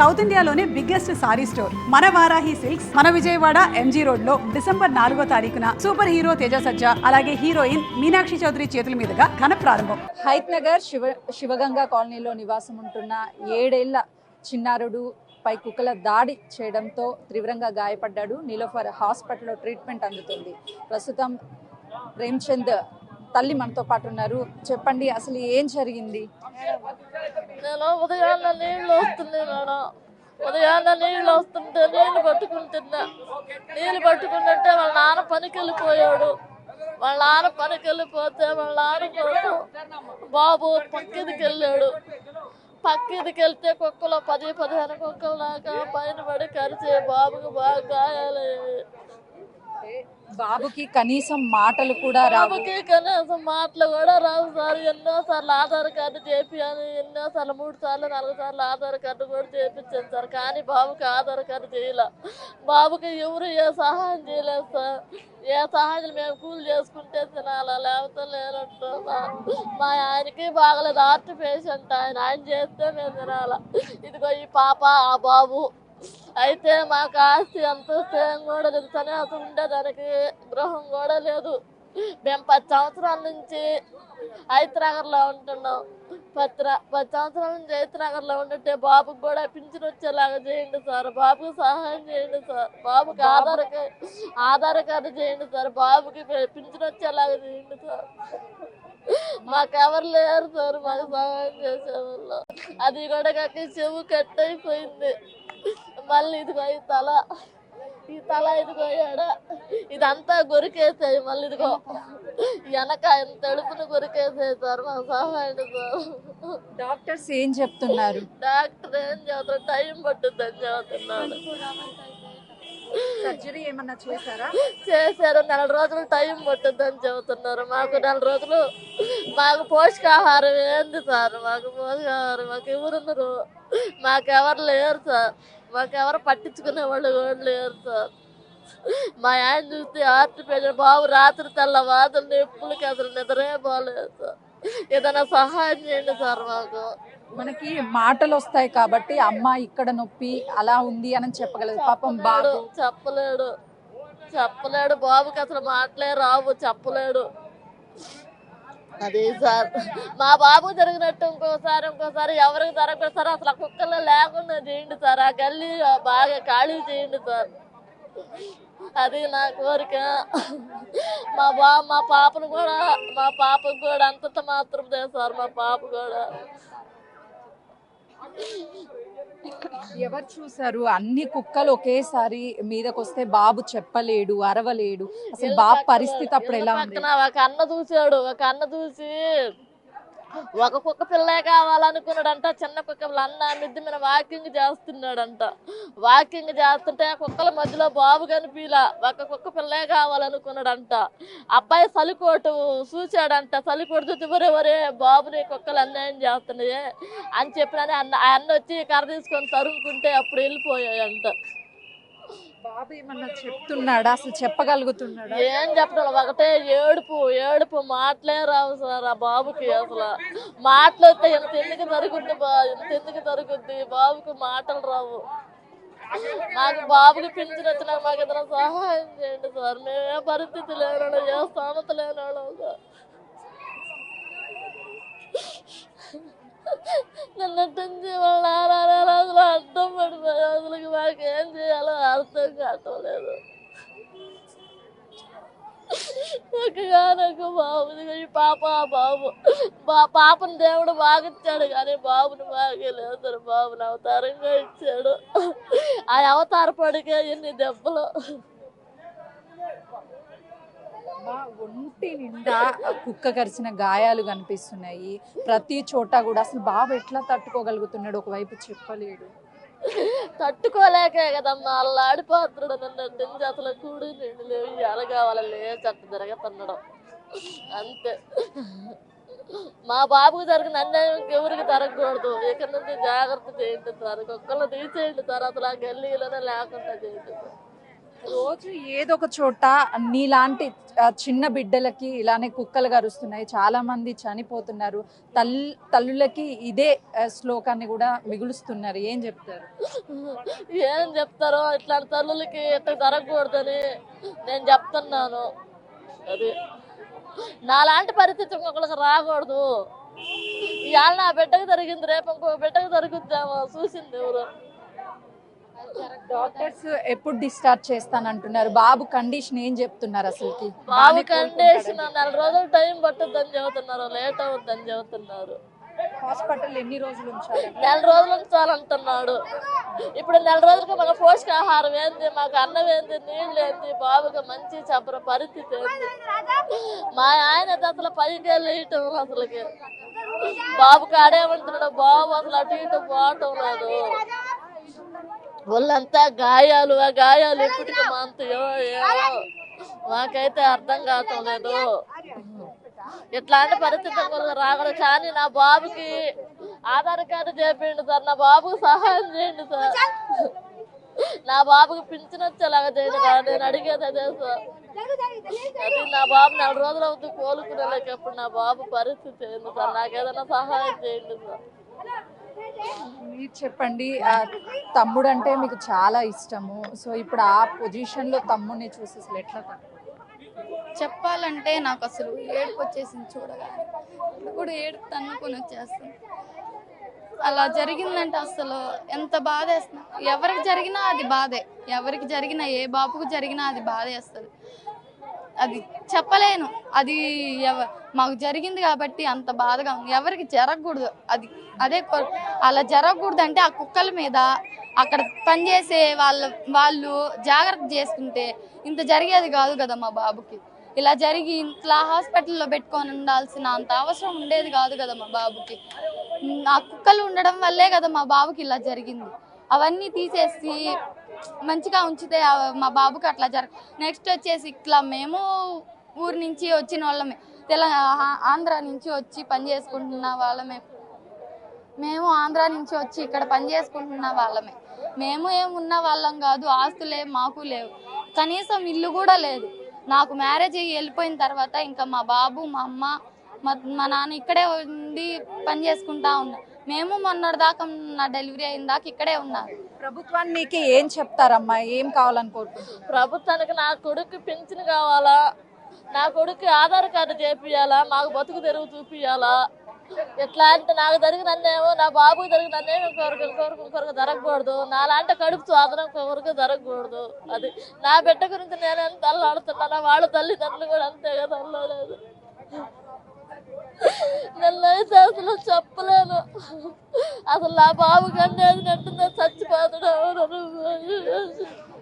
South ఇండియాలోనే biggest sorry store మన Varahi silks మన విజయవాడ ఎంజీ రోడ్ లో డిసెంబర్ 4వ తారీఖున సూపర్ హీరో తేజ సజ్జా అలాగే హీరోయిన్ మీనాక్షి చౌదరి చేతుల మీదుగా ఘన ప్రారంభం. హైత్ నగర్ శివగంగా కాలనీలో నివాసం ఉంటున్న 7 ఏళ్ల చిన్నారుడు పై కుక్కల దాడి చేయడంతో తీవ్రంగా గాయపడ్డాడు. నీలోఫర్ హాస్పిటల్లో ట్రీట్మెంట్ అందుతుంది. ప్రస్తుతం ప్రేమ్చంద్ తల్లి మనతో పాటు ఉన్నారు. చెప్పండి, అసలు ఏం జరిగింది? నేను ఉదయాన్న నీళ్ళు వస్తుంది మేడం. ఉదయాన్న నీళ్ళు వస్తుంటే నీళ్ళు పట్టుకుంటున్నా. నీళ్ళు పట్టుకుంటుంటే వాళ్ళ నాన్న పనికి వెళ్ళిపోయాడు. వాళ్ళ నాన్న పనికి వెళ్ళిపోతే వాళ్ళ నాన్న బాబు పక్కిదికి వెళ్ళాడు. పక్కిదికి వెళ్తే కుక్కలు 10-15 కుక్కలు దాకా పైన పడి కరిచే బాబుకి బాగా గాయాలయ్యాయి. బాబుకి కనీసం మాటలు కూడా రావు. బాబుకి కనీసం మాటలు కూడా రావు సార్. ఎన్నోసార్లు ఆధార్ కార్డు చేపియాలి, ఎన్నోసార్లు 3 సార్లు 4 సార్లు ఆధార్ కార్డు కూడా చేపించాను సార్. కానీ బాబుకి ఆధార్ కార్డు చేయలే. బాబుకి ఎవరు ఏ సహాయం చేయలేదు సార్. ఏ సహాయం మేము కూలి చేసుకుంటే తినాలా, లేకపోతే లేనట్టు. మా ఆయనకి బాగలేదు, హార్ట్ పేషెంట్. ఆయన చేస్తే మేము తినాలా. ఇదిగో ఈ పాప ఆ బాబు. అయితే మాకు ఆస్తి అంతస్తేం కూడా లేదు, సన్యాసం ఉండేదానికి గృహం కూడా లేదు. మేము 10 సంవత్సరాల నుంచి హైదరాబాద్లో ఉంటున్నాం. 10 సంవత్సరాల నుంచి హైదరాబాద్లో ఉంటుంటే బాబుకి కూడా పింఛన్ వచ్చేలాగా చేయండి సార్. బాబుకి సహాయం చేయండి సార్. బాబుకి ఆధార్ కార్డు చేయండి సార్. బాబుకి పింఛన్ వచ్చేలాగా చేయండి సార్. మాకెవరు లేరు సార్ మాకు సహాయం చేసేవాళ్ళు. అది కూడా కాక చెవు కట్ అయిపోయింది. మళ్ళీ ఇదిగో ఈ తల ఇదిగో ఇదంతా గొరికేసాయి. మళ్ళీ ఇదిగో వెనక ఎంత ఎడుపును గొరికేసాయి సార్. మాకు సహాయం సార్. డాక్టర్స్ ఏం చెప్తున్నారు? డాక్టర్ ఏం చెబుతారు, టైం పట్టుద్దని చెబుతున్నాడు. సర్జరీ ఏమన్నా చేశారా? చేశారు. 4 రోజులు టైం పట్టుద్దని చెబుతున్నారు. మాకు 4 రోజులు మాకు పోషకాహారం ఏంది సార్? మాకు పోషకాహారం మాకు ఎవరున్నారు? మాకెవరు లేరు సార్. మాకెవరు పట్టించుకునే వాళ్ళు కూడా లేరు సార్. మా ఆయన చూస్తే హార్ట్ పేషెంట్ బాబు. రాత్రి తెల్లవారులు ఎప్పులకి అసలు నిద్రే బాగలేదు సార్. ఏదైనా సహాయం చేయండి సార్. మాకు మనకి మాటలు వస్తాయి కాబట్టి అమ్మ ఇక్కడ నొప్పి అలా ఉంది అని చెప్పగలదు. పాపం బాబు చెప్పలేడు. బాబుకి అసలు మాటలే రావు, చెప్పలేడు. అది సార్ మా బాబు జరిగినట్టు ఇంకోసారి ఎవరికి జరగదు సార్. అసలు కుక్కలు లేకుండా చేయండి సార్. ఆ గల్లీ బాగా ఖాళీ చేయండి సార్. అది నా కోరిక. మా పాపకు కూడా అంతంత మాత్రం సార్. మా పాప కూడా ఎవరు చూసారు? అన్ని కుక్కలు ఒకేసారి మీదకి వస్తే బాబు చెప్పలేడు, అరవలేడు. అసలు బాబు పరిస్థితి అప్పుడు ఎలా ఉంది? ఒక అన్న చూసి ఒక కుక్క పిల్లే కావాలనుకున్నాడంట. చిన్న కుక్క అన్న మిద్ది మీద వాకింగ్ చేస్తున్నాడంట. వాకింగ్ చేస్తుంటే కుక్కల మధ్యలో బాబు కనిపిలా. ఒక కుక్క పిల్లే కావాలనుకున్నాడంట. అబ్బాయి సలికోటు చూశాడంట. సలికోటు చూసి ఒరే బాబుని కుక్కలు అన్యాయం చేస్తున్నాయి అని చెప్పినని అన్న వచ్చి కర్ర తీసుకొని తరుముకుంటే అప్పుడు వెళ్ళిపోయాయంట. బాబు ఏమన్నా చెప్తున్నాడా? అసలు చెప్పగలుగుతున్నాడా? ఏం చెప్పడం, ఒకటే ఏడుపు. మాటలే రావు సార్ ఆ బాబుకి. అసలు మాటలు వస్తే ఎంత ఎందుకు జరుగుద్ది బాబుకి మాటలు రావు. మాకు బాబుకి పింఛన్ వచ్చినా మాకు ఏదైనా సహాయం చేయండి సార్. మేమే పరిస్థితి లేనాడు, ఏ స్థానత లేనాడు సార్. నన్నట్టు వాళ్ళ అసలు అర్థం పడిపోయి అసలు మాకేం చేయాలో అర్థం కావట్లేదు. నాకు బాబు ఈ పాప బాబు పాపను దేవుడు బాగా ఇచ్చాడు కానీ బాబుని బాగా లేదు సార్. బాబుని అవతారంగా ఇచ్చాడు. ఆ అవతార పడికే ఎన్ని దెబ్బలు. ఒంటి నిండా కుక్క కరిచిన గాయాలు కనిపిస్తున్నాయి ప్రతి చోట కూడా. అసలు బాబు ఎట్లా తట్టుకోగలుగుతున్నాడు? ఒకవైపు చెప్పలేడు. తట్టుకోలేకే కదమ్మా అల్లాడిపోతున్నాడు. నన్ను అసలు కూడి నిండు లేవు ఎలగావాలే చట్ట తిరగతున్నాడు అంతే. మా బాబుకు జరిగిన అన్యాయం ఎవరికి జరగకూడదు. ఇక్కడ నుంచి జాగ్రత్త చేయండి సార్. కుక్కలు తీసేయండి సార్. అసలు ఆ గల్లీలోనే లేకుండా చేయండి సార్. రోజు ఏదో ఒక చోట నీలాంటి చిన్న బిడ్డలకి ఇలానే కుక్కలు కరుస్తున్నాయి, చాలా మంది చనిపోతున్నారు, తల్లులకి ఇదే శ్లోకాన్ని కూడా మిగులుస్తున్నారు. ఏం చెప్తారు? ఏం చెప్తారో ఇట్లాంటి తల్లులకి ఎట్లా జరగకూడదని నేను చెప్తున్నాను. అది నాలాంటి పరిస్థితి ఇంకొకరికి రాకూడదు. ఇవాళ నా బిడ్డకు జరిగింది, రేపు ఇంకో బిడ్డకు జరుగుద్దామో చూసింది ఎవరు. డాక్టర్స్ ఎప్పుడు డిశ్చార్జ్ చేస్తానంటున్నారు? బాబు కండిషన్ ఏం చెప్తున్నారు? అసలుకి బాబు కండిషన్ 4 రోజులు టైం పట్టుద్దని చెబుతున్నారు, లేట్ అవుద్దని చెబుతున్నారు. హాస్పిటల్ ఎన్ని రోజులు ఉంచాలి? 4 రోజులు ఉంచాలంటున్నాడు. ఇప్పుడు 4 రోజులకి మాకు పోషకాహారం ఏంది, మాకు అన్నం ఏంది, నీళ్ళు ఏంది, బాబుకి మంచి చెప్పర పరిస్థితి ఏంది. మా ఆయన అసలు పైకి వెళ్ళటం అసలుకి బాబు కాడేమంటున్నాడు, బాబు అసలు అటు ఇటు పోవటం లేదు. వాళ్ళంతా గాయాలు, ఆ గాయాలు ఎప్పటికీ మాంతాయో ఏమో మాకైతే అర్థం కావటం లేదు. ఇట్లాంటి పరిస్థితి రాకూడదు. కానీ నా బాబుకి ఆధార్ కార్డు చేపిండు సార్, నా బాబుకి సహాయం చేయండి సార్, నా బాబుకి పింఛన్ వచ్చేలాగా చేయండి సార్. నేను అడిగేది అదే సార్. అది నా బాబు 4 రోజులు అవుతుంది కోలుకునేలేకప్పుడు నా బాబు పరిస్థితి ఏంది సార్, నాకేదైనా సహాయం చేయండి సార్. మీరు చెప్పండి. తమ్ముడు అంటే మీకు చాలా ఇష్టము. సో ఇప్పుడు ఆ పొజిషన్లో తమ్ముడిని చూసి అసలు ఎట్లా చెప్పాలంటే నాకు అసలు ఏడుపు వచ్చేసింది చూడగానే. ఇప్పుడు కూడా ఏడుపు తన్నుకొని వచ్చేస్తుంది. అలా జరిగిందంటే అసలు ఎంత బాధేస్తుంది. ఎవరికి జరిగినా అది బాధే, ఎవరికి జరిగినా ఏ బాబుకు జరిగినా అది బాధేస్తుంది. అది చెప్పలేను. అది మాకు జరిగింది కాబట్టి అంత బాధగా ఉంది. ఎవరికి జరగకూడదు. అదే అలా జరగకూడదు అంటే ఆ కుక్కల మీద అక్కడ పనిచేసే వాళ్ళు జాగ్రత్త చేసుకుంటే ఇంత జరిగేది కాదు కదా మా బాబుకి. ఇలా జరిగి ఇంట్లో హాస్పిటల్లో పెట్టుకొని ఉండాల్సిన అంత అవసరం ఉండేది కాదు కదా మా బాబుకి. ఆ కుక్కలు ఉండడం వల్లే కదా మా బాబుకి ఇలా జరిగింది. అవన్నీ తీసేసి మంచిగా ఉంచితే మా బాబుకి అట్లా నెక్స్ట్ వచ్చేసి ఇట్లా మేము ఊరు నుంచి వచ్చిన వాళ్ళమే, ఆంధ్ర నుంచి వచ్చి పని చేసుకుంటున్న వాళ్ళమే. మేము ఆంధ్ర నుంచి వచ్చి ఇక్కడ పని చేసుకుంటున్న వాళ్ళమే. మేము ఏమున్న వాళ్ళం కాదు, ఆస్తులే మాకు లేవు, కనీసం ఇల్లు కూడా లేదు. నాకు మ్యారేజ్ అయ్యి వెళ్ళిపోయిన తర్వాత ఇంకా మా బాబు, మా అమ్మ, మా నాన్న ఇక్కడే ఉండి పని చేసుకుంటా ఉన్నారు. మేము మొన్నటిదాకా నా డెలివరీ అయిన దాకా ఇక్కడే ఉన్నారు. ప్రభుత్వానికి ఏం చెప్తారమ్మా? ఏం కావాలనుకుంటున్నారు? ప్రభుత్వానికి నా కొడుకు పింఛన్ కావాలా, నా కొడుకు ఆధార్ కార్డు చేపియాలా, మాకు బతుకు తెరువు చూపియాలా. ఎట్లా అంటే నాకు జరిగినన్నేమో నా బాబుకి జరిగినన్నేమో ఇంకొకరికి జరగకూడదు. నాలాంటి కడుపు స్వాదనం ఇంకొకరికి జరగకూడదు. అది నా బిడ్డ గురించి నేను ఎంత అల్లాడుతున్నానా, వాళ్ళ తల్లిదండ్రులు కూడా అంతే కదా అల్లాడలేదు. నన్నైతే అసలు చెప్పలేను. అసలు నా బాబు కంటే నట్టుందో చచ్చిపోతాడు.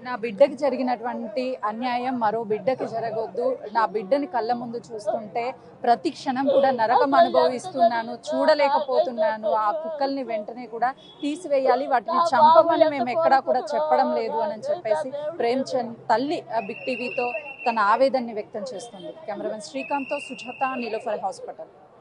నా బిడ్డకి జరిగినటువంటి అన్యాయం మరో బిడ్డకి జరగొద్దు. నా బిడ్డని కళ్ళ ముందు చూస్తుంటే ప్రతి క్షణం కూడా నరకం అనుభవిస్తున్నాను, చూడలేకపోతున్నాను. ఆ కుక్కల్ని వెంటనే కూడా తీసివేయాలి, వాటిని చంపమని మేము ఎక్కడా కూడా చెప్పడం లేదు అని చెప్పేసి ప్రేమ్చంద్ తల్లి బిగ్ టీవీతో తన ఆవేదనని వ్యక్తం చేస్తుంది. కెమెరామెన్ శ్రీకాంత్తో సుజాత, నీలోఫర్ హాస్పిటల్.